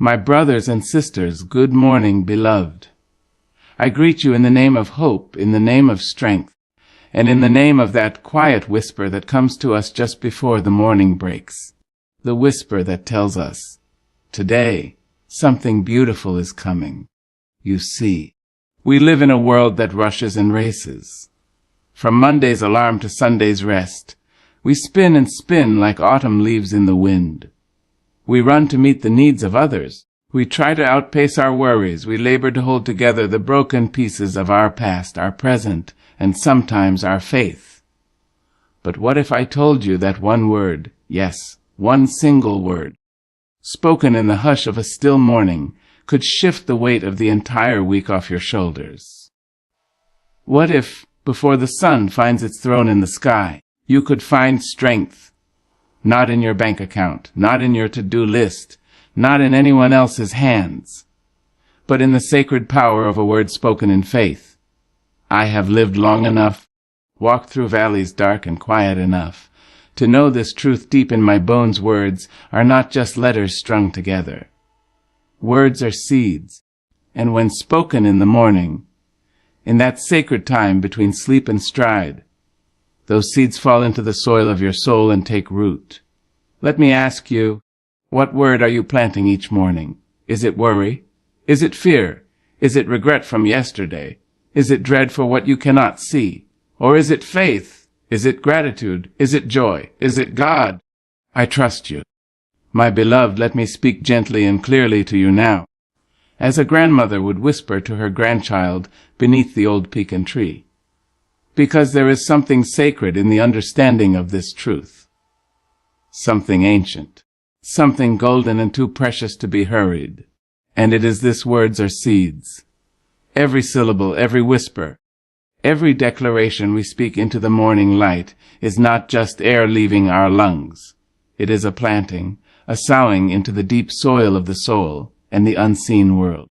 My brothers and sisters, good morning, beloved. I greet you in the name of hope, in the name of strength, and in the name of that quiet whisper that comes to us just before the morning breaks. The whisper that tells us, today, something beautiful is coming. You see, we live in a world that rushes and races. From Monday's alarm to Sunday's rest, we spin and spin like autumn leaves in the wind. We run to meet the needs of others. We try to outpace our worries. We labor to hold together the broken pieces of our past, our present, and sometimes our faith. But what if I told you that one word, yes, one single word, spoken in the hush of a still morning, could shift the weight of the entire week off your shoulders? What if, before the sun finds its throne in the sky, you could find strength, not in your bank account, not in your to-do list, not in anyone else's hands, but in the sacred power of a word spoken in faith? I have lived long enough, walked through valleys dark and quiet enough, to know this truth deep in my bones. Words are not just letters strung together. Words are seeds, and when spoken in the morning, in that sacred time between sleep and stride, those seeds fall into the soil of your soul and take root. Let me ask you, what word are you planting each morning? Is it worry? Is it fear? Is it regret from yesterday? Is it dread for what you cannot see? Or is it faith? Is it gratitude? Is it joy? Is it God? I trust you. My beloved, let me speak gently and clearly to you now, as a grandmother would whisper to her grandchild beneath the old pecan tree, because there is something sacred in the understanding of this truth, something ancient, something golden and too precious to be hurried, and it is this: words are seeds. Every syllable, every whisper, every declaration we speak into the morning light is not just air leaving our lungs. It is a planting, a sowing into the deep soil of the soul and the unseen world.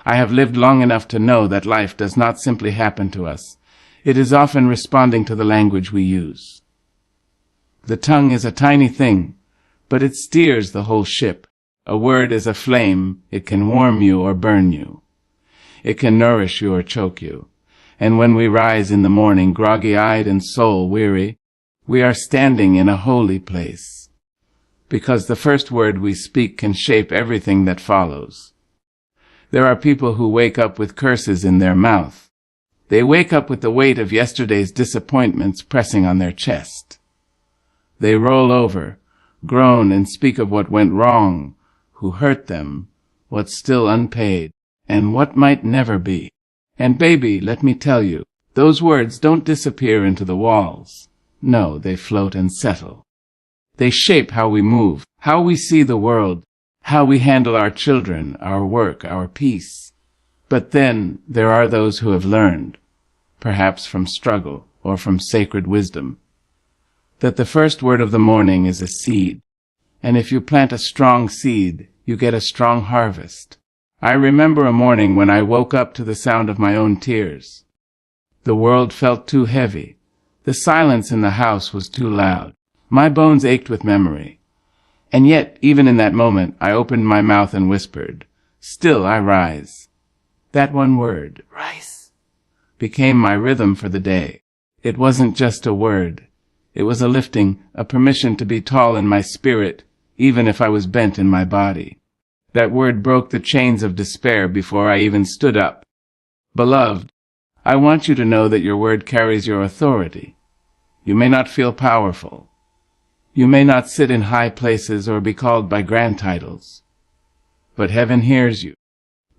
I have lived long enough to know that life does not simply happen to us. It is often responding to the language we use. The tongue is a tiny thing, but it steers the whole ship. A word is a flame. It can warm you or burn you. It can nourish you or choke you. And when we rise in the morning, groggy-eyed and soul-weary, we are standing in a holy place, because the first word we speak can shape everything that follows. There are people who wake up with curses in their mouth. They wake up with the weight of yesterday's disappointments pressing on their chest. They roll over, groan, and speak of what went wrong, who hurt them, what's still unpaid, and what might never be. And baby, let me tell you, those words don't disappear into the walls. No, they float and settle. They shape how we move, how we see the world, how we handle our children, our work, our peace. But then there are those who have learned, perhaps from struggle or from sacred wisdom, that the first word of the morning is a seed, and if you plant a strong seed, you get a strong harvest. I remember a morning when I woke up to the sound of my own tears. The world felt too heavy. The silence in the house was too loud. My bones ached with memory. And yet, even in that moment, I opened my mouth and whispered, "Still I rise." That one word, rise, became my rhythm for the day. It wasn't just a word. It was a lifting, a permission to be tall in my spirit, even if I was bent in my body. That word broke the chains of despair before I even stood up. Beloved, I want you to know that your word carries your authority. You may not feel powerful. You may not sit in high places or be called by grand titles. But heaven hears you.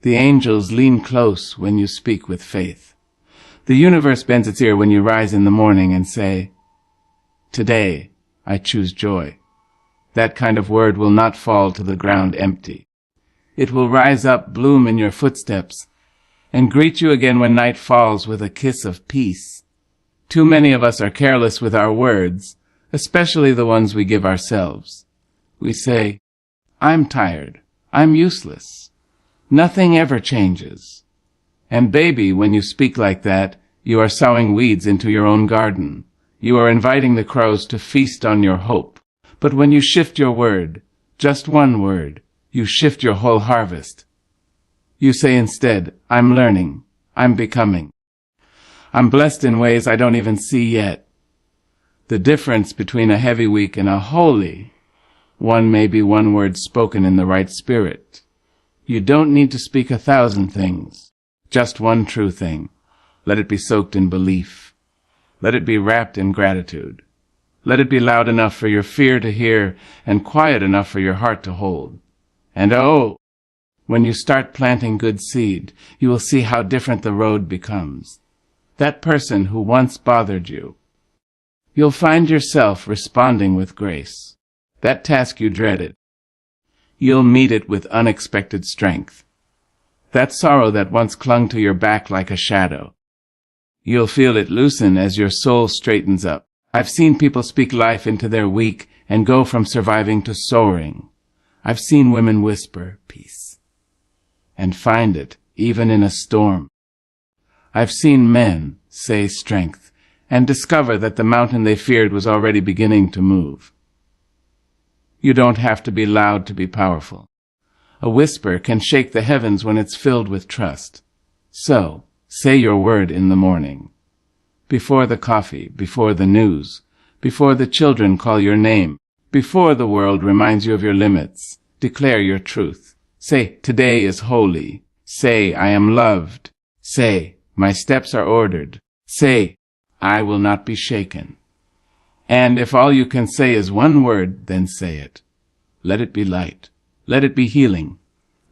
The angels lean close when you speak with faith. The universe bends its ear when you rise in the morning and say, "Today, I choose joy." That kind of word will not fall to the ground empty. It will rise up, bloom in your footsteps, and greet you again when night falls with a kiss of peace. Too many of us are careless with our words, especially the ones we give ourselves. We say, "I'm tired. I'm useless. Nothing ever changes." And baby, when you speak like that, you are sowing weeds into your own garden. You are inviting the crows to feast on your hope. But when you shift your word, just one word, you shift your whole harvest. You say instead, I'm learning, I'm becoming. I'm blessed in ways I don't even see yet. The difference between a heavy week and a holy one may be one word spoken in the right spirit. You don't need to speak 1,000 things, just one true thing. Let it be soaked in belief. Let it be wrapped in gratitude. Let it be loud enough for your fear to hear and quiet enough for your heart to hold. And oh, when you start planting good seed, you will see how different the road becomes. That person who once bothered you, you'll find yourself responding with grace. That task you dreaded, you'll meet it with unexpected strength. That sorrow that once clung to your back like a shadow, you'll feel it loosen as your soul straightens up. I've seen people speak life into their week and go from surviving to soaring. I've seen women whisper peace and find it even in a storm. I've seen men say strength and discover that the mountain they feared was already beginning to move. You don't have to be loud to be powerful. A whisper can shake the heavens when it's filled with trust. So, say your word in the morning. Before the coffee, before the news, before the children call your name, before the world reminds you of your limits, declare your truth. Say, today is holy. Say, I am loved. Say, my steps are ordered. Say, I will not be shaken. And if all you can say is one word, then say it. Let it be light. Let it be healing.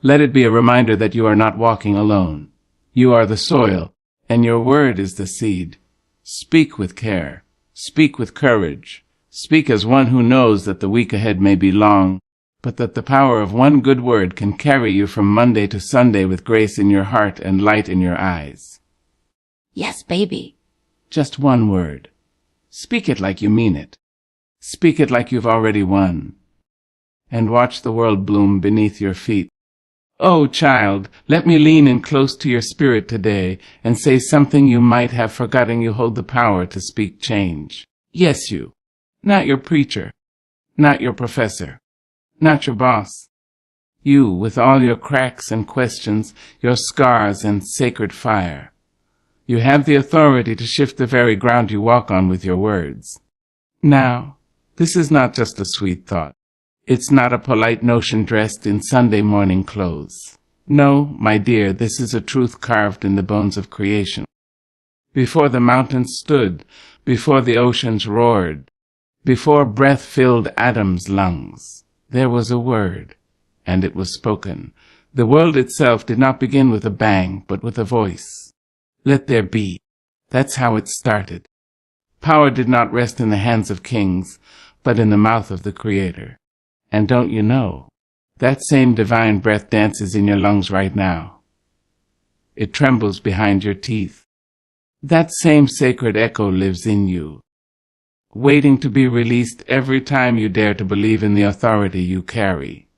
Let it be a reminder that you are not walking alone. You are the soil, and your word is the seed. Speak with care. Speak with courage. Speak as one who knows that the week ahead may be long, but that the power of one good word can carry you from Monday to Sunday with grace in your heart and light in your eyes. Yes, baby. Just one word. Speak it like you mean it. Speak it like you've already won. And watch the world bloom beneath your feet. Oh, child, let me lean in close to your spirit today and say something you might have forgotten. You hold the power to speak change. Yes, you. Not your preacher. Not your professor. Not your boss. You, with all your cracks and questions, your scars and sacred fire. You have the authority to shift the very ground you walk on with your words. Now, this is not just a sweet thought. It's not a polite notion dressed in Sunday morning clothes. No, my dear, this is a truth carved in the bones of creation. Before the mountains stood, before the oceans roared, before breath filled Adam's lungs, there was a word, and it was spoken. The world itself did not begin with a bang, but with a voice. Let there be. That's how it started. Power did not rest in the hands of kings, but in the mouth of the Creator. And don't you know, that same divine breath dances in your lungs right now. It trembles behind your teeth. That same sacred echo lives in you, waiting to be released every time you dare to believe in the authority you carry.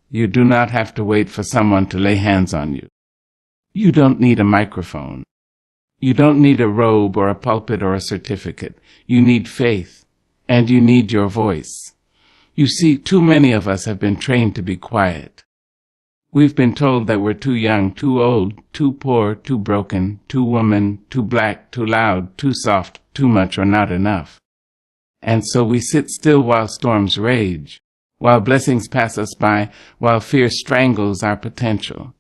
You do not have to wait for someone to lay hands on you. You don't need a microphone. You don't need a robe or a pulpit or a certificate. You need faith, and you need your voice. You see, too many of us have been trained to be quiet. We've been told that we're too young, too old, too poor, too broken, too woman, too black, too loud, too soft, too much or not enough. And so we sit still while storms rage, while blessings pass us by, while fear strangles our potential.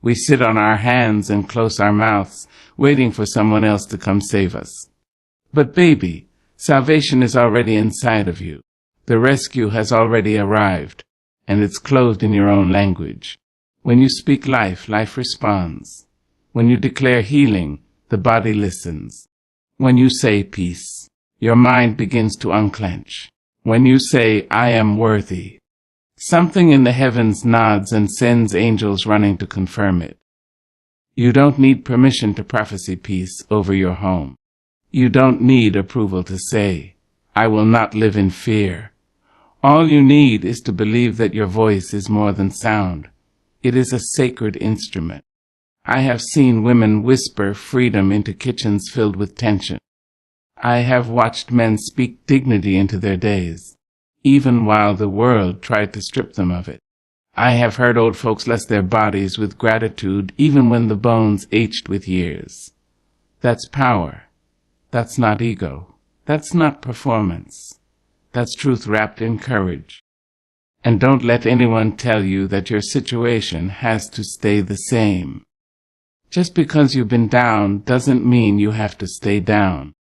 We sit on our hands and close our mouths, waiting for someone else to come save us. But baby, salvation is already inside of you. The rescue has already arrived, and it's clothed in your own language. When you speak life, life responds. When you declare healing, the body listens. When you say peace, your mind begins to unclench. When you say, I am worthy, something in the heavens nods and sends angels running to confirm it. You don't need permission to prophesy peace over your home. You don't need approval to say, I will not live in fear. All you need is to believe that your voice is more than sound. It is a sacred instrument. I have seen women whisper freedom into kitchens filled with tension. I have watched men speak dignity into their days, even while the world tried to strip them of it. I have heard old folks bless their bodies with gratitude even when the bones aged with years. That's power. That's not ego. That's not performance. That's truth wrapped in courage. And don't let anyone tell you that your situation has to stay the same. Just because you've been down doesn't mean you have to stay down.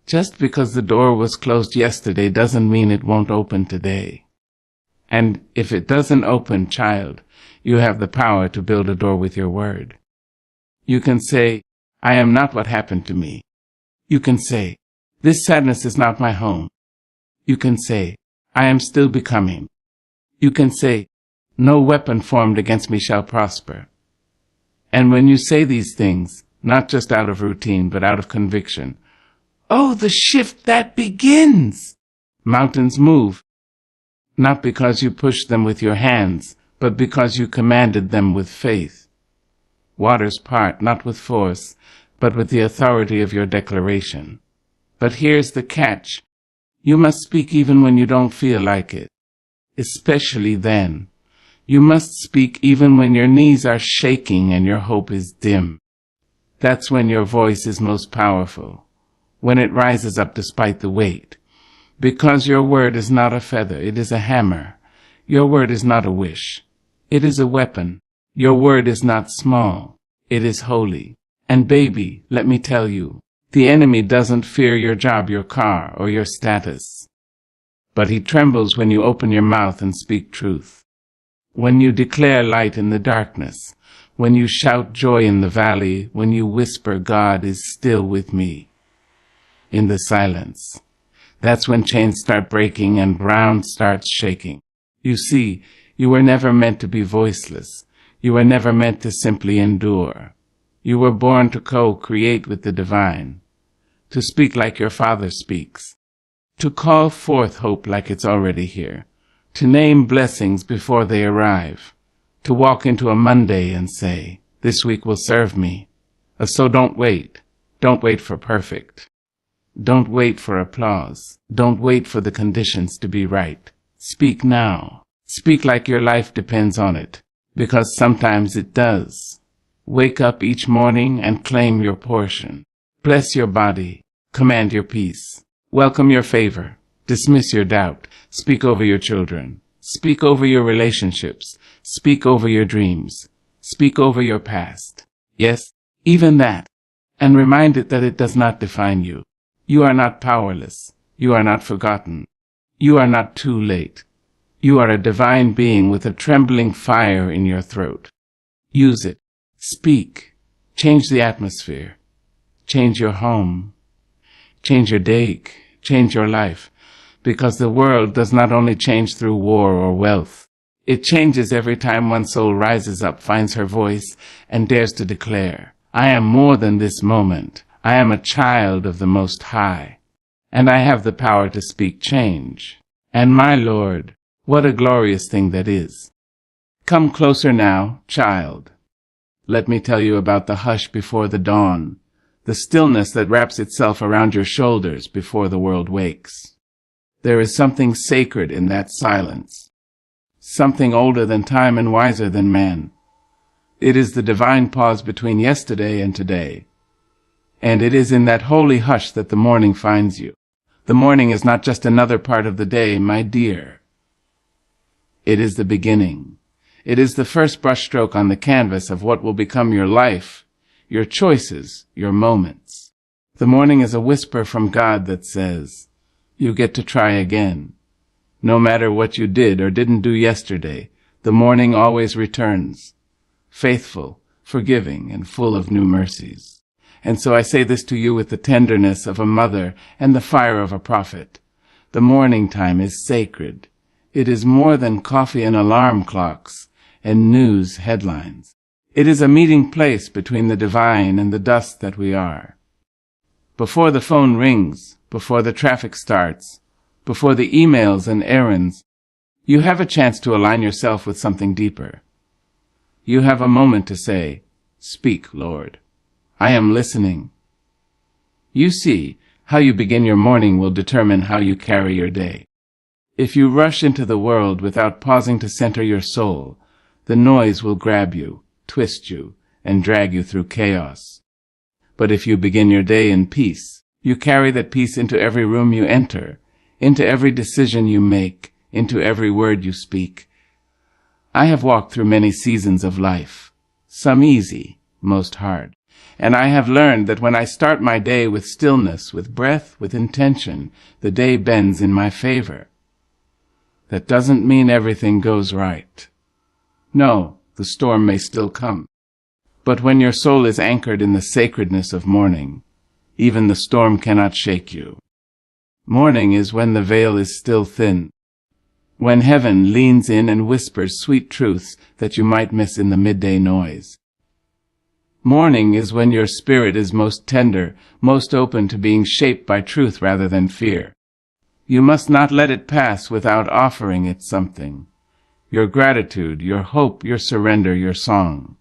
Just because the door was closed yesterday doesn't mean it won't open today. And if it doesn't open, child, you have the power to build a door with your word. You can say, I am not what happened to me. You can say, this sadness is not my home. You can say, I am still becoming. You can say, no weapon formed against me shall prosper. And when you say these things, not just out of routine, but out of conviction, oh, the shift that begins! Mountains move, not because you pushed them with your hands, but because you commanded them with faith. Waters part, not with force, but with the authority of your declaration. But here's the catch. You must speak even when you don't feel like it. Especially then. You must speak even when your knees are shaking and your hope is dim. That's when your voice is most powerful, when it rises up despite the weight. Because your word is not a feather, it is a hammer. Your word is not a wish, it is a weapon. Your word is not small, it is holy. And baby, let me tell you, the enemy doesn't fear your job, your car, or your status. But he trembles when you open your mouth and speak truth. When you declare light in the darkness, when you shout joy in the valley, when you whisper, God is still with me. In the silence, that's when chains start breaking and ground starts shaking. You see, you were never meant to be voiceless. You were never meant to simply endure. You were born to co-create with the divine, to speak like your Father speaks, to call forth hope like it's already here, to name blessings before they arrive, to walk into a Monday and say, this week will serve me. So don't wait. Don't wait for perfect. Don't wait for applause. Don't wait for the conditions to be right. Speak now. Speak like your life depends on it, because sometimes it does. Wake up each morning and claim your portion. Bless your body. Command your peace. Welcome your favor. Dismiss your doubt. Speak over your children. Speak over your relationships. Speak over your dreams. Speak over your past. Yes, even that. And remind it that it does not define you. You are not powerless. You are not forgotten. You are not too late. You are a divine being with a trembling fire in your throat. Use it. Speak. Change the atmosphere. Change your home. Change your day. Change your life. Because the world does not only change through war or wealth. It changes every time one soul rises up, finds her voice, and dares to declare, I am more than this moment. I am a child of the Most High, and I have the power to speak change. And my Lord, what a glorious thing that is. Come closer now, child. Let me tell you about the hush before the dawn, the stillness that wraps itself around your shoulders before the world wakes. There is something sacred in that silence, something older than time and wiser than man. It is the divine pause between yesterday and today. And it is in that holy hush that the morning finds you. The morning is not just another part of the day, my dear. It is the beginning. It is the first brushstroke on the canvas of what will become your life, your choices, your moments. The morning is a whisper from God that says, you get to try again. No matter what you did or didn't do yesterday, the morning always returns, faithful, forgiving, and full of new mercies. And so I say this to you with the tenderness of a mother and the fire of a prophet. The morning time is sacred. It is more than coffee and alarm clocks and news headlines. It is a meeting place between the divine and the dust that we are. Before the phone rings, before the traffic starts, before the emails and errands, you have a chance to align yourself with something deeper. You have a moment to say, speak, Lord. I am listening. You see, how you begin your morning will determine how you carry your day. If you rush into the world without pausing to center your soul, The noise will grab you, twist you, and drag you through chaos. But if you begin your day in peace, you carry that peace into every room you enter, into every decision you make, into every word you speak. I have walked through many seasons of life, some easy, most hard, and I have learned that when I start my day with stillness, with breath, with intention, the day bends in my favor. That doesn't mean everything goes right. No, the storm may still come. But when your soul is anchored in the sacredness of morning, even the storm cannot shake you. Morning is when the veil is still thin, when heaven leans in and whispers sweet truths that you might miss in the midday noise. Morning is when your spirit is most tender, most open to being shaped by truth rather than fear. You must not let it pass without offering it something. Your gratitude, your hope, your surrender, your song.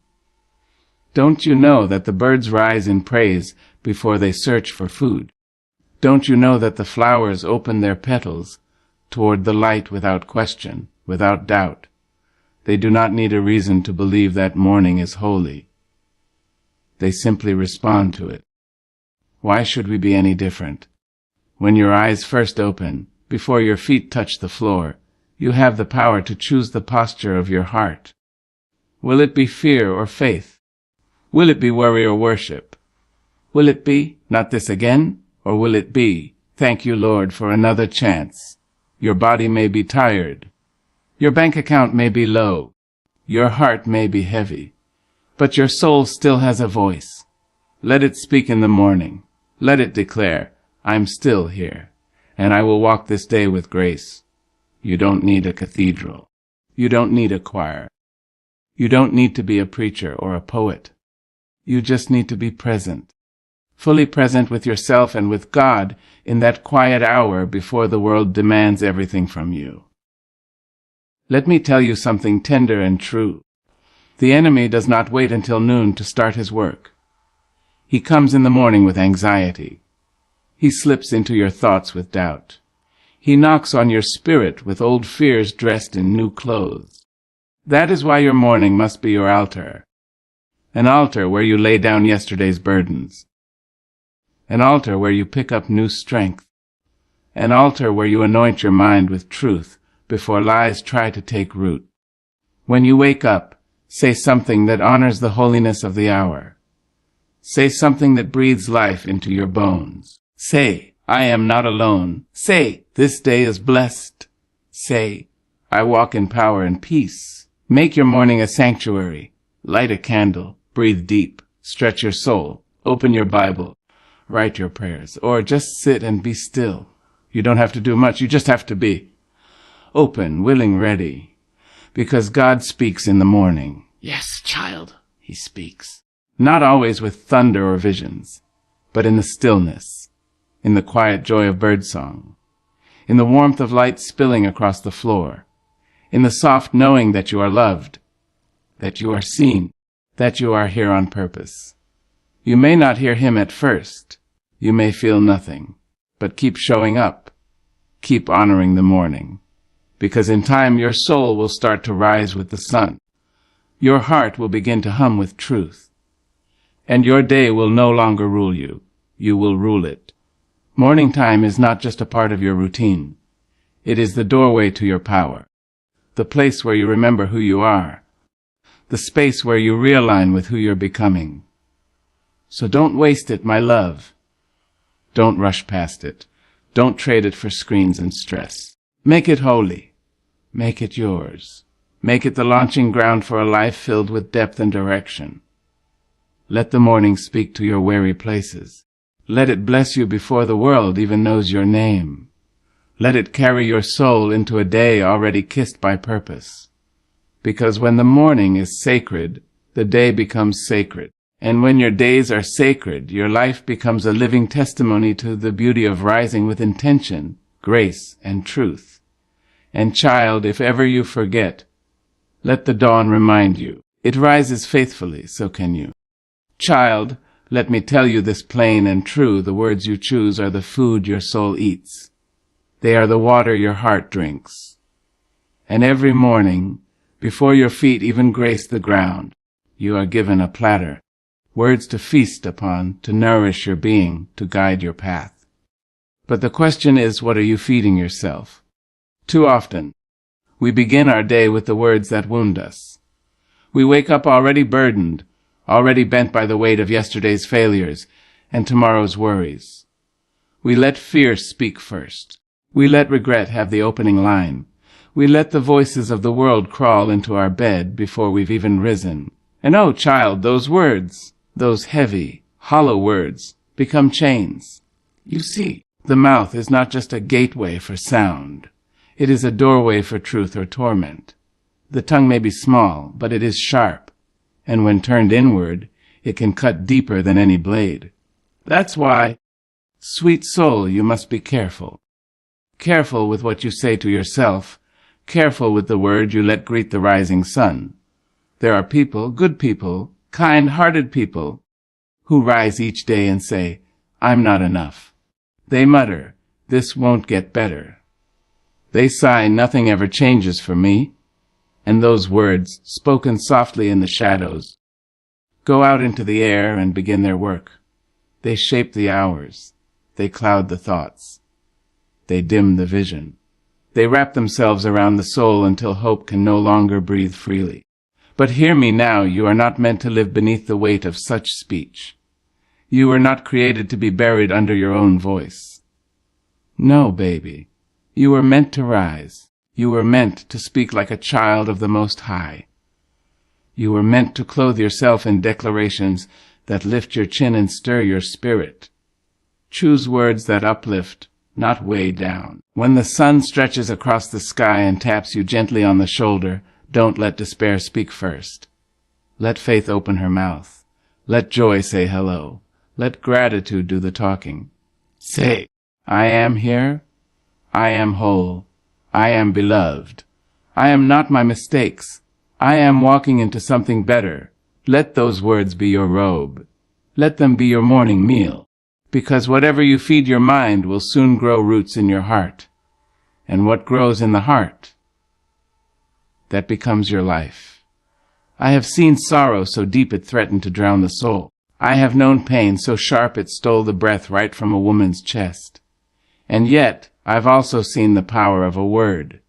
Don't you know that the birds rise in praise before they search for food? Don't you know that the flowers open their petals toward the light without question, without doubt? They do not need a reason to believe that morning is holy. They simply respond to it. Why should we be any different? When your eyes first open, before your feet touch the floor, you have the power to choose the posture of your heart. Will it be fear or faith? Will it be worry or worship? Will it be, not this again? Or will it be, thank you, Lord, for another chance? Your body may be tired. Your bank account may be low. Your heart may be heavy. But your soul still has a voice. Let it speak in the morning. Let it declare, I'm still here, and I will walk this day with grace. You don't need a cathedral. You don't need a choir. You don't need to be a preacher or a poet. You just need to be present, fully present with yourself and with God in that quiet hour before the world demands everything from you. Let me tell you something tender and true. The enemy does not wait until noon to start his work. He comes in the morning with anxiety. He slips into your thoughts with doubt. He knocks on your spirit with old fears dressed in new clothes. That is why your morning must be your altar. An altar where you lay down yesterday's burdens. An altar where you pick up new strength. An altar where you anoint your mind with truth before lies try to take root. When you wake up, say something that honors the holiness of the hour. Say something that breathes life into your bones. Say, I am not alone. Say, this day is blessed. Say, I walk in power and peace. Make your morning a sanctuary. Light a candle. Breathe deep. Stretch your soul. Open your Bible. Write your prayers. Or just sit and be still. You don't have to do much. You just have to be open, willing, ready. Because God speaks in the morning. Yes, child. He speaks. Not always with thunder or visions, but in the stillness, in the quiet joy of birdsong, in the warmth of light spilling across the floor, in the soft knowing that you are loved, that you are seen, that you are here on purpose. You may not hear him at first. You may feel nothing, but keep showing up. Keep honoring the morning, because in time your soul will start to rise with the sun. Your heart will begin to hum with truth, and your day will no longer rule you. You will rule it. Morning time is not just a part of your routine. It is the doorway to your power, the place where you remember who you are, the space where you realign with who you're becoming. So don't waste it, my love. Don't rush past it. Don't trade it for screens and stress. Make it holy. Make it yours. Make it the launching ground for a life filled with depth and direction. Let the morning speak to your weary places. Let it bless you before the world even knows your name. Let it carry your soul into a day already kissed by purpose. Because when the morning is sacred, the day becomes sacred. And when your days are sacred, your life becomes a living testimony to the beauty of rising with intention, grace, and truth. And child, if ever you forget, let the dawn remind you. It rises faithfully, so can you. Child, let me tell you this plain and true. The words you choose are the food your soul eats. They are the water your heart drinks. And every morning, Before your feet even grace the ground, you are given a platter, words to feast upon, to nourish your being, to guide your path. But the question is, what are you feeding yourself? Too often, we begin our day with the words that wound us. We wake up already burdened, already bent by the weight of yesterday's failures and tomorrow's worries. We let fear speak first. We let regret have the opening line. We let the voices of the world crawl into our bed before we've even risen. And oh, child, those words, those heavy, hollow words, become chains. You see, the mouth is not just a gateway for sound. It is a doorway for truth or torment. The tongue may be small, but it is sharp, and when turned inward, it can cut deeper than any blade. That's why, sweet soul, you must be careful. Careful with what you say to yourself, careful with the word you let greet the rising sun. There are people, good people, kind-hearted people, who rise each day and say, I'm not enough. They mutter, this won't get better. They sigh, nothing ever changes for me. And those words, spoken softly in the shadows, go out into the air and begin their work. They shape the hours. They cloud the thoughts. They dim the vision. They wrap themselves around the soul until hope can no longer breathe freely. But hear me now, you are not meant to live beneath the weight of such speech. You were not created to be buried under your own voice. No, baby, you were meant to rise. You were meant to speak like a child of the Most High. You were meant to clothe yourself in declarations that lift your chin and stir your spirit. Choose words that uplift, not weigh down. When the sun stretches across the sky and taps you gently on the shoulder, don't let despair speak first. Let faith open her mouth. Let joy say hello. Let gratitude do the talking. Say, I am here. I am whole. I am beloved. I am not my mistakes. I am walking into something better. Let those words be your robe. Let them be your morning meal, because whatever you feed your mind will soon grow roots in your heart. And what grows in the heart, that becomes your life. I have seen sorrow so deep it threatened to drown the soul. I have known pain so sharp it stole the breath right from a woman's chest. And yet, I've also seen the power of a word,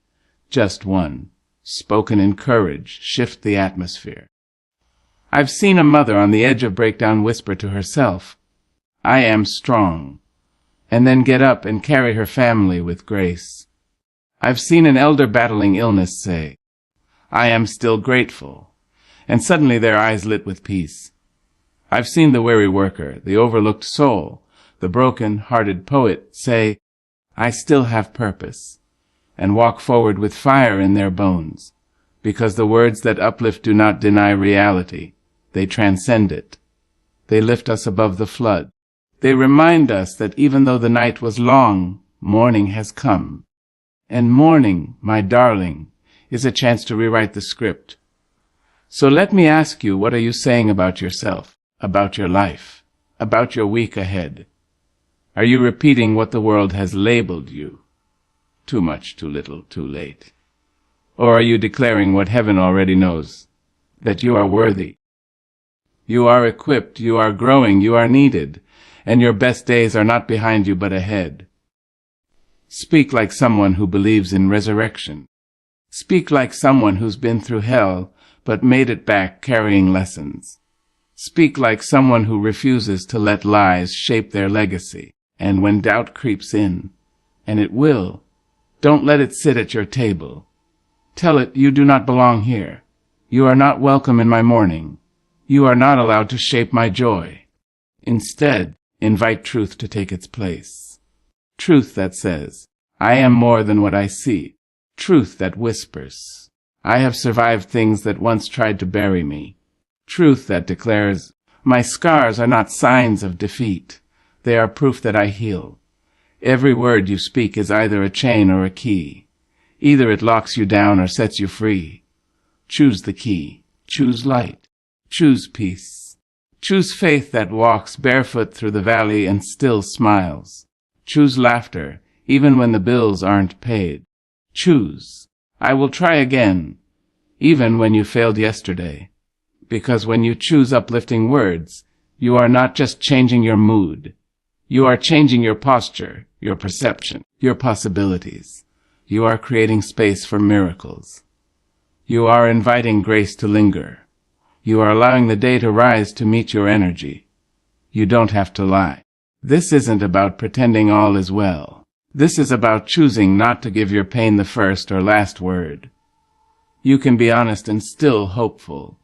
just one, spoken in courage, shift the atmosphere. I've seen a mother on the edge of breakdown whisper to herself, I am strong, and then get up and carry her family with grace. I've seen an elder battling illness say, I am still grateful, and suddenly their eyes lit with peace. I've seen the weary worker, the overlooked soul, the broken-hearted poet say, I still have purpose, and walk forward with fire in their bones, because the words that uplift do not deny reality. They transcend it. They lift us above the flood. They remind us that even though the night was long, morning has come. And morning, my darling, is a chance to rewrite the script. So let me ask you, what are you saying about yourself, about your life, about your week ahead? Are you repeating what the world has labeled you? Too much, too little, too late. Or are you declaring what heaven already knows, that you are worthy? You are equipped, you are growing, you are needed, and your best days are not behind you but ahead. Speak like someone who believes in resurrection. Speak like someone who's been through hell but made it back carrying lessons. Speak like someone who refuses to let lies shape their legacy. And when doubt creeps in, and it will, don't let it sit at your table. Tell it you do not belong here. You are not welcome in my morning. You are not allowed to shape my joy. Instead, invite truth to take its place. Truth that says, I am more than what I see. Truth that whispers, I have survived things that once tried to bury me. Truth that declares, my scars are not signs of defeat. They are proof that I heal. Every word you speak is either a chain or a key. Either it locks you down or sets you free. Choose the key. Choose light. Choose peace. Choose faith that walks barefoot through the valley and still smiles. Choose laughter, even when the bills aren't paid. Choose, I will try again, even when you failed yesterday. Because when you choose uplifting words, you are not just changing your mood. You are changing your posture, your perception, your possibilities. You are creating space for miracles. You are inviting grace to linger. You are allowing the day to rise to meet your energy. You don't have to lie. This isn't about pretending all is well. This is about choosing not to give your pain the first or last word. You can be honest and still hopeful.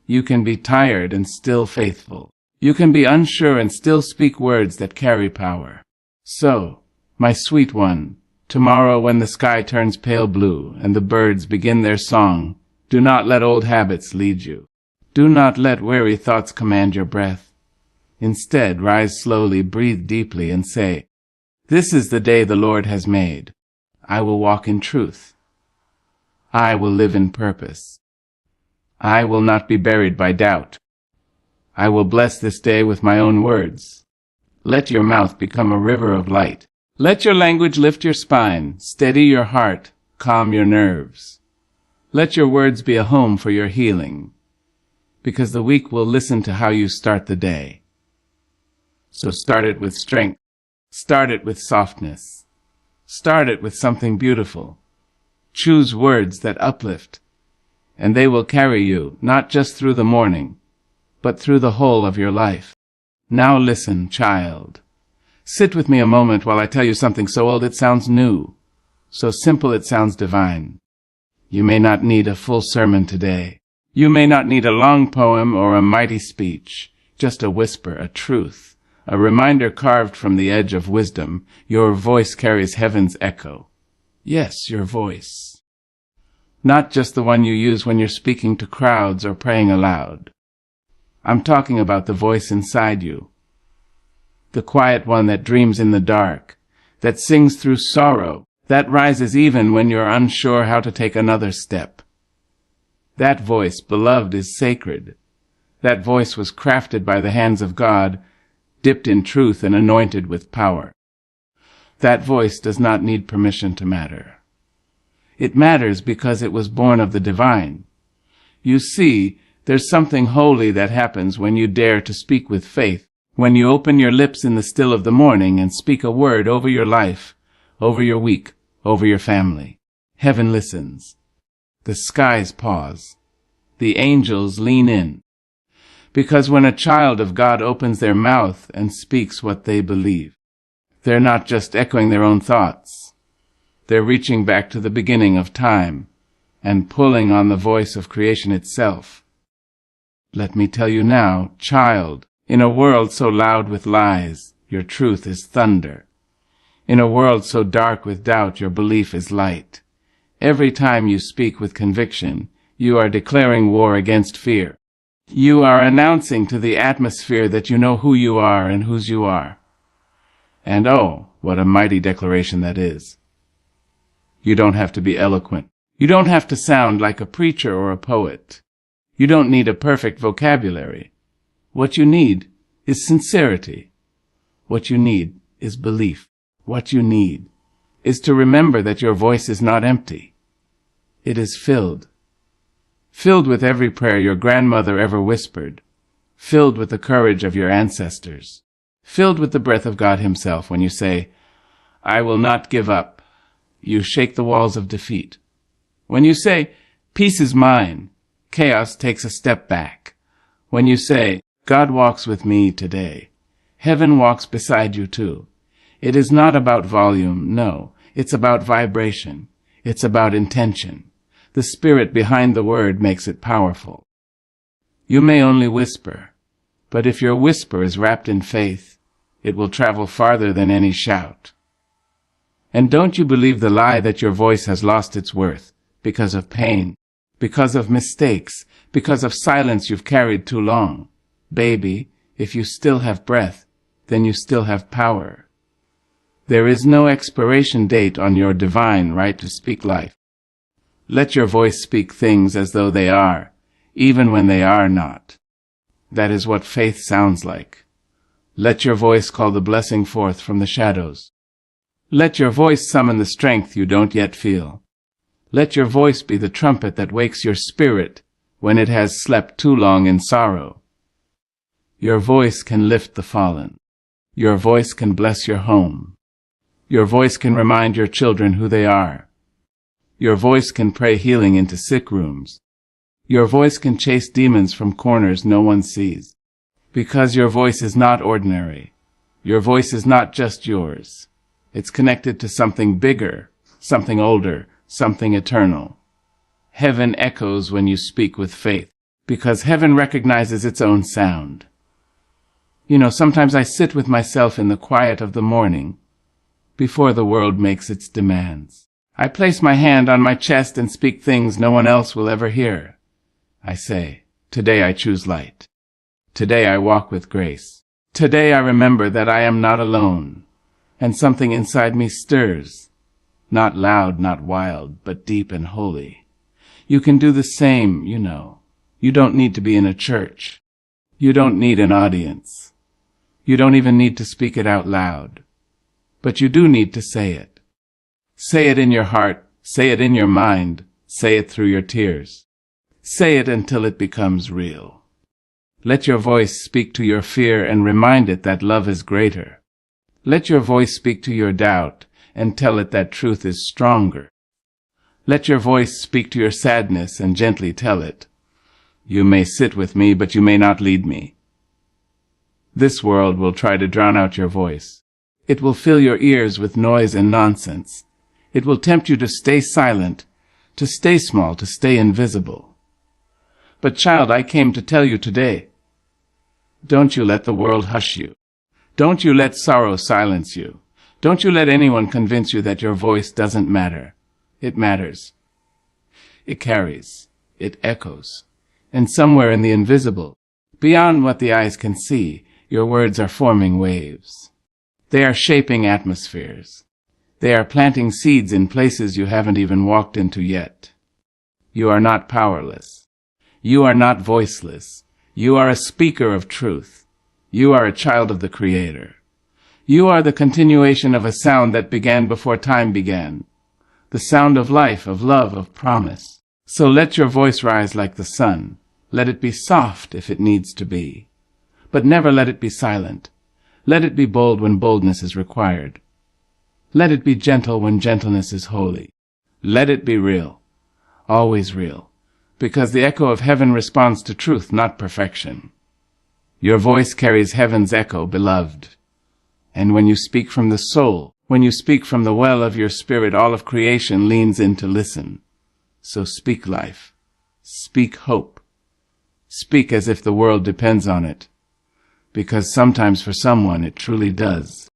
You can be tired and still faithful. You can be unsure and still speak words that carry power. So, my sweet one, tomorrow when the sky turns pale blue and the birds begin their song, do not let old habits lead you. Do not let weary thoughts command your breath. Instead, rise slowly, breathe deeply, and say, "This is the day the Lord has made. I will walk in truth. I will live in purpose. I will not be buried by doubt. I will bless this day with my own words." Let your mouth become a river of light. Let your language lift your spine, steady your heart, calm your nerves. Let your words be a home for your healing, because the weak will listen to how you start the day. So start it with strength. Start it with softness. Start it with something beautiful. Choose words that uplift, and they will carry you not just through the morning, but through the whole of your life. Now listen, child. Sit with me a moment while I tell you something so old it sounds new, so simple it sounds divine. You may not need a full sermon today. You may not need a long poem or a mighty speech, just a whisper, a truth, a reminder carved from the edge of wisdom. Your voice carries heaven's echo. Yes, your voice. Not just the one you use when you're speaking to crowds or praying aloud. I'm talking about the voice inside you. The quiet one that dreams in the dark, that sings through sorrow, that rises even when you're unsure how to take another step. That voice, beloved, is sacred. That voice was crafted by the hands of God, dipped in truth and anointed with power. That voice does not need permission to matter. It matters because it was born of the divine. You see, there's something holy that happens when you dare to speak with faith, when you open your lips in the still of the morning and speak a word over your life, over your week, over your family. Heaven listens. The skies pause. The angels lean in. Because when a child of God opens their mouth and speaks what they believe, they're not just echoing their own thoughts. They're reaching back to the beginning of time and pulling on the voice of creation itself. Let me tell you now, child, in a world so loud with lies, your truth is thunder. In a world so dark with doubt, your belief is light. Every time you speak with conviction, you are declaring war against fear. You are announcing to the atmosphere that you know who you are and whose you are. And oh, what a mighty declaration that is. You don't have to be eloquent. You don't have to sound like a preacher or a poet. You don't need a perfect vocabulary. What you need is sincerity. What you need is belief. What you need is to remember that your voice is not empty. It is filled. Filled with every prayer your grandmother ever whispered. Filled with the courage of your ancestors. Filled with the breath of God himself when you say, "I will not give up." You shake the walls of defeat. When you say, "Peace is mine," chaos takes a step back. When you say, "God walks with me today," heaven walks beside you too. It is not about volume, no. It's about vibration. It's about intention. The spirit behind the word makes it powerful. You may only whisper, but if your whisper is wrapped in faith, it will travel farther than any shout. And don't you believe the lie that your voice has lost its worth because of pain, because of mistakes, because of silence you've carried too long. Baby, if you still have breath, then you still have power. There is no expiration date on your divine right to speak life. Let your voice speak things as though they are, even when they are not. That is what faith sounds like. Let your voice call the blessing forth from the shadows. Let your voice summon the strength you don't yet feel. Let your voice be the trumpet that wakes your spirit when it has slept too long in sorrow. Your voice can lift the fallen. Your voice can bless your home. Your voice can remind your children who they are. Your voice can pray healing into sick rooms. Your voice can chase demons from corners no one sees. Because your voice is not ordinary. Your voice is not just yours. It's connected to something bigger, something older, something eternal. Heaven echoes when you speak with faith, because heaven recognizes its own sound. You know, sometimes I sit with myself in the quiet of the morning, before the world makes its demands. I place my hand on my chest and speak things no one else will ever hear. I say, today I choose light. Today I walk with grace. Today I remember that I am not alone, and something inside me stirs. Not loud, not wild, but deep and holy. You can do the same, you know. You don't need to be in a church. You don't need an audience. You don't even need to speak it out loud. But you do need to say it. Say it in your heart. Say it in your mind. Say it through your tears. Say it until it becomes real. Let your voice speak to your fear and remind it that love is greater. Let your voice speak to your doubt and tell it that truth is stronger. Let your voice speak to your sadness and gently tell it, you may sit with me, but you may not lead me. This world will try to drown out your voice. It will fill your ears with noise and nonsense. It will tempt you to stay silent, to stay small, to stay invisible. But child, I came to tell you today, don't you let the world hush you. Don't you let sorrow silence you. Don't you let anyone convince you that your voice doesn't matter. It matters. It carries. It echoes. And somewhere in the invisible, beyond what the eyes can see, your words are forming waves. They are shaping atmospheres. They are planting seeds in places you haven't even walked into yet. You are not powerless. You are not voiceless. You are a speaker of truth. You are a child of the Creator. You are the continuation of a sound that began before time began. The sound of life, of love, of promise. So let your voice rise like the sun. Let it be soft if it needs to be. But never let it be silent. Let it be bold when boldness is required. Let it be gentle when gentleness is holy. Let it be real. Always real. Because the echo of heaven responds to truth, not perfection. Your voice carries heaven's echo, beloved. And when you speak from the soul, when you speak from the well of your spirit, all of creation leans in to listen. So speak life. Speak hope. Speak as if the world depends on it. Because sometimes for someone it truly does.